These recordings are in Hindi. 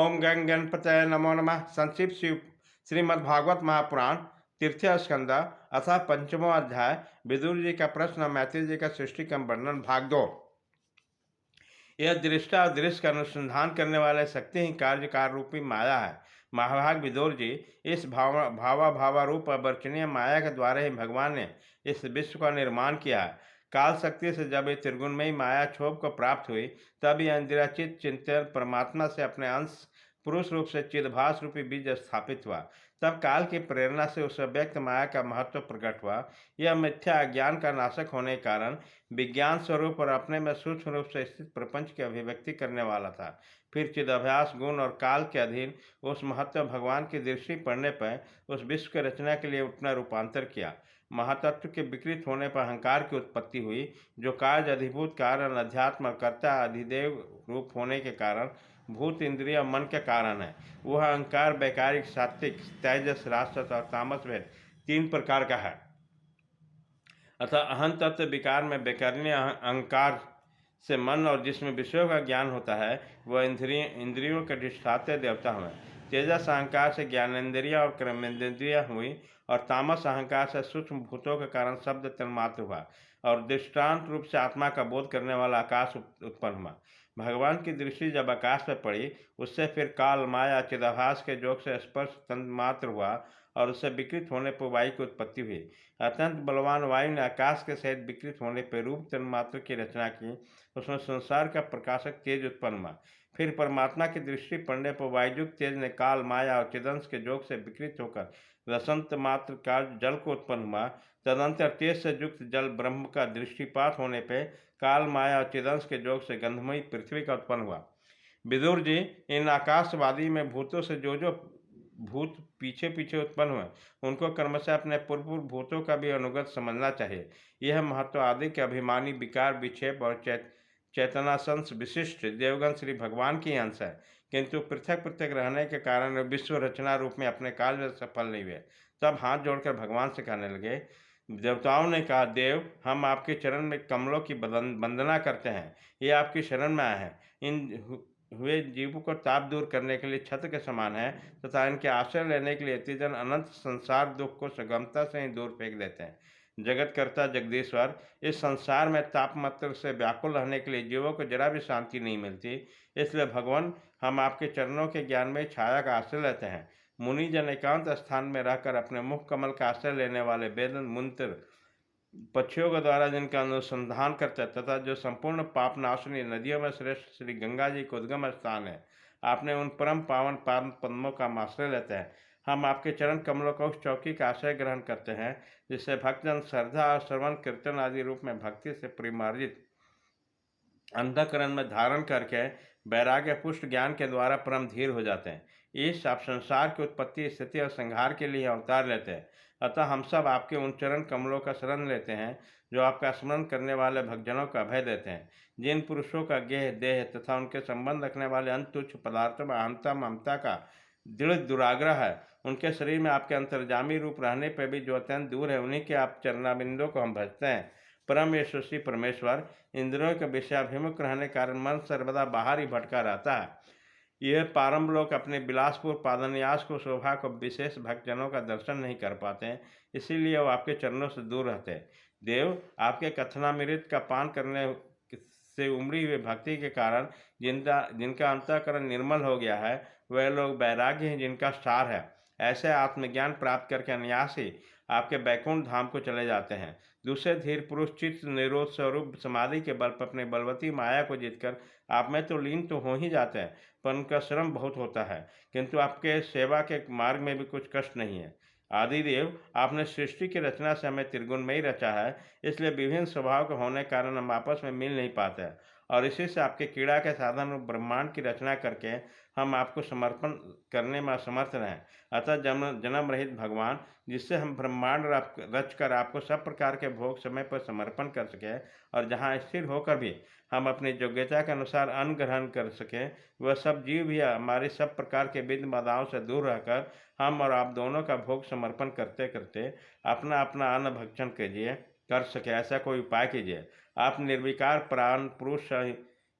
ओम गंग गणपतये नमो नमः। संक्षिप्त शिव श्रीमद्भागवत महापुराण तृतीय स्कंद अतः पंचमो अध्याय। विदुर जी का प्रश्न, मैत्री जी का सृष्टि क्रम वर्णन, भाग 2। यह दृष्टा और दृश्य का अनुसंधान करने वाले शक्ति ही कार्यकार रूपी माया है। महाभाग विदुर जी, इस भावारूप अवर्चनीय माया के द्वारा ही भगवान ने इस विश्व का निर्माण किया है। काल शक्ति से जब ये त्रिगुणमयी माया क्षोभ को प्राप्त हुई, तब यह इंद्रियाचित चिंतन परमात्मा से अपने अंश पुरुष रूप से चिदभास रूपी बीज स्थापित हुआ। तब काल की प्रेरणा से उस अव्यक्त माया का महत्व प्रकट हुआ। यह मिथ्या अज्ञान का नाशक होने के कारण विज्ञान स्वरूप और अपने में सूक्ष्म रूप से स्थित प्रपंच की अभिव्यक्ति करने वाला था। फिर चिदाभास गुण और काल के अधीन उस महत्व भगवान की दृष्टि पड़ने पर उस विश्व की रचना के लिए अपना रूपांतर किया। महातत्व के विकृत होने पर अहंकार की उत्पत्ति हुई, जो कार्य अधिभूत कारण अध्यात्म कर्ता अधिदेव रूप होने के कारण भूत इंद्रिय मन के कारण है। वह अहंकार वैकारिक, सात्विक, तेजस, राजस और तामस भेद 3 प्रकार का है। अतः अहं तत्व विकार में वैकर्ण्य अहंकार से मन और जिसमें विषयों का ज्ञान होता है, वह इंद्रियों के अधिष्ठाते देवता हुए। तेजस अहंकार से ज्ञानेन्द्रिया और कर्मेंद्रिया हुई, और तामस अहंकार से सूक्ष्म भूतों के कारण शब्द तन्मात्र हुआ, और दृष्टांत रूप से आत्मा का बोध करने वाला आकाश उत्पन्न हुआ। भगवान की दृष्टि जब आकाश पर पड़ी, उससे फिर काल माया चिदाभास के जोग से स्पर्श तन्मात्र हुआ, और उससे विकृत होने पर वायु की उत्पत्ति हुई। अत्यंत बलवान वायु ने आकाश के सहित विकृत होने पर रूप तन्मात्र की रचना की। उसमें संसार का प्रकाशक तेज उत्पन्न हुआ। फिर परमात्मा की दृष्टि पड़ने पर वायुयुक्त तेज ने काल माया और चिदंश के जोग से विकृत होकर रसंत मात्र का जल को उत्पन्न हुआ। तदंतर तेज से युक्त जल ब्रह्म का दृष्टिपात होने पर काल माया और चिदंश के जोग से गंधमयी पृथ्वी का उत्पन्न हुआ। विदुर जी, इन आकाशवादी में भूतों से जो भूत पीछे पीछे उत्पन्न हुए, उनको क्रमशः अपने पूर्व भूतों का भी अनुगत समझना चाहिए। यह महत्व आदि के अभिमानी विकार विक्षेप और चेतनाशंस विशिष्ट देवगण श्री भगवान की अंश है, किंतु पृथक पृथक रहने के कारण वे विश्व रचना रूप में अपने काल में सफल नहीं हुए। तब हाथ जोड़कर भगवान से कहने लगे। देवताओं ने कहा, देव, हम आपके चरण में कमलों की वंदना करते हैं। ये आपकी शरण में आए हैं। इन हुए जीवों को ताप दूर करने के लिए छत्र के समान है, तथा इनके आश्रय लेने के लिए अतिजन अनंत संसार दुख को सुगमता से ही दूर फेंक देते हैं। जगतकर्ता जगदीश्वर, इस संसार में तापमात्र से व्याकुल रहने के लिए जीवों को जरा भी शांति नहीं मिलती। इसलिए भगवान, हम आपके चरणों के ज्ञान में छाया का आश्रय लेते हैं। मुनि जन एकांत स्थान में रहकर अपने मुख कमल का आश्रय लेने वाले वेद मंत्र पक्षियों के द्वारा जिनका अनुसंधान करते हैं, तथा जो संपूर्ण पापनाशनी नदियों में श्रेष्ठ श्री गंगा जी का उद्गम स्थान है, आपने उन परम पावन पावन पद्मों का आश्रय लेते हैं। हम आपके चरण कमलों को उस चौकी का आश्रय ग्रहण करते हैं, जिससे भक्तजन श्रद्धा और श्रवण कीर्तन आदि रूप में भक्ति से परिमार्जित अंतःकरण में धारण करके वैराग्य पुष्ट ज्ञान के द्वारा परम धीर हो जाते हैं। इस आप संसार की उत्पत्ति, स्थिति और संहार के लिए अवतार लेते हैं। अतः हम सब आपके उन चरण कमलों का शरण लेते हैं, जो आपका स्मरण करने वाले भक्तजनों का अभय देते हैं। जिन पुरुषों का गेह देह तथा उनके संबंध रखने वाले अंतुच्छ पदार्थों में अहंता ममता का दृढ़ दुराग्रह है, उनके शरीर में आपके अंतर्जामी रूप रहने पर भी जो अत्यंत दूर है, उन्हीं के आप चरणाबिंदों को हम भजते हैं। परम यशस्वी परमेश्वर, इंद्रियों के विषयाभिमुख रहने के कारण मन सर्वदा बाहर ही भटका रहता है। यह पारम लोग अपने बिलासपुर पादन्यास को शोभा को विशेष भक्तजनों का दर्शन नहीं कर पाते हैं, इसीलिए वो आपके चरणों से दूर रहते हैं। देव, आपके कथनामृत का पान करने से उमड़ी हुई भक्ति के कारण जिनका अंतःकरण निर्मल हो गया है, वह लोग वैराग्य हैं जिनका सार है। ऐसे आत्मज्ञान प्राप्त करके अनायास ही आपके बैकुंठ धाम को चले जाते हैं। दूसरे धीर पुरुष चित्त निरोध स्वरूप समाधि के बल पर अपने बलवती माया को जीतकर आप में तो लीन तो हो ही जाते हैं, पर उनका श्रम बहुत होता है, किंतु आपके सेवा के मार्ग में भी कुछ कष्ट नहीं है। आदिदेव, आपने सृष्टि की रचना से हमें त्रिगुणमयी रचा है, इसलिए विभिन्न स्वभाव के होने के कारण हम आपस में मिल नहीं पाते हैं, और इसी से आपके क्रीड़ा के साधन और ब्रह्मांड की रचना करके हम आपको समर्पण करने में असमर्थ रहें। अतः जन्म रहित भगवान, जिससे हम ब्रह्मांड रच कर आपको सब प्रकार के भोग समय पर समर्पण कर सकें, और जहाँ स्थिर होकर भी हम अपनी योग्यता के अनुसार अन्न ग्रहण कर सकें, वह सब जीव भी हमारी सब प्रकार के विघ्न बाधाओं से दूर रहकर हम और आप दोनों का भोग समर्पण करते करते अपना अपना अन्न भक्षण कीजिए कर सके, ऐसा कोई उपाय कीजिए। आप निर्विकार प्राण पुरुष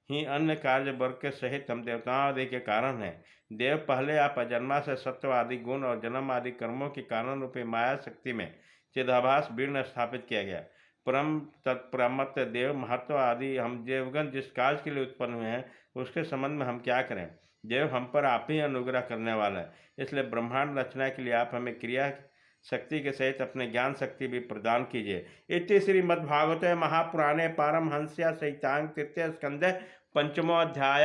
ही अन्य कार्य वर्ग के सहित हम देवताओं आदि के कारण हैं। देव पहले आप अजन्मा से सत्व आदि गुण और जन्म आदि कर्मों के कारण रूपी माया शक्ति में चिदाभास बीर्ण स्थापित किया गया। परम तत्प्रमत्त देव महत्व आदि हम देवगण जिस कार्य के लिए उत्पन्न हुए हैं उसके संबंध में हम क्या करें। देव हम पर आप ही अनुग्रह करने वाला है, इसलिए ब्रह्मांड रचना के लिए आप हमें क्रिया शक्ति के सहित अपने ज्ञान शक्ति भी प्रदान कीजिए। इति श्रीमद्भागवते महापुराणे पारमहंस्या संहितां तृतीय स्कंदे पंचमो अध्याय।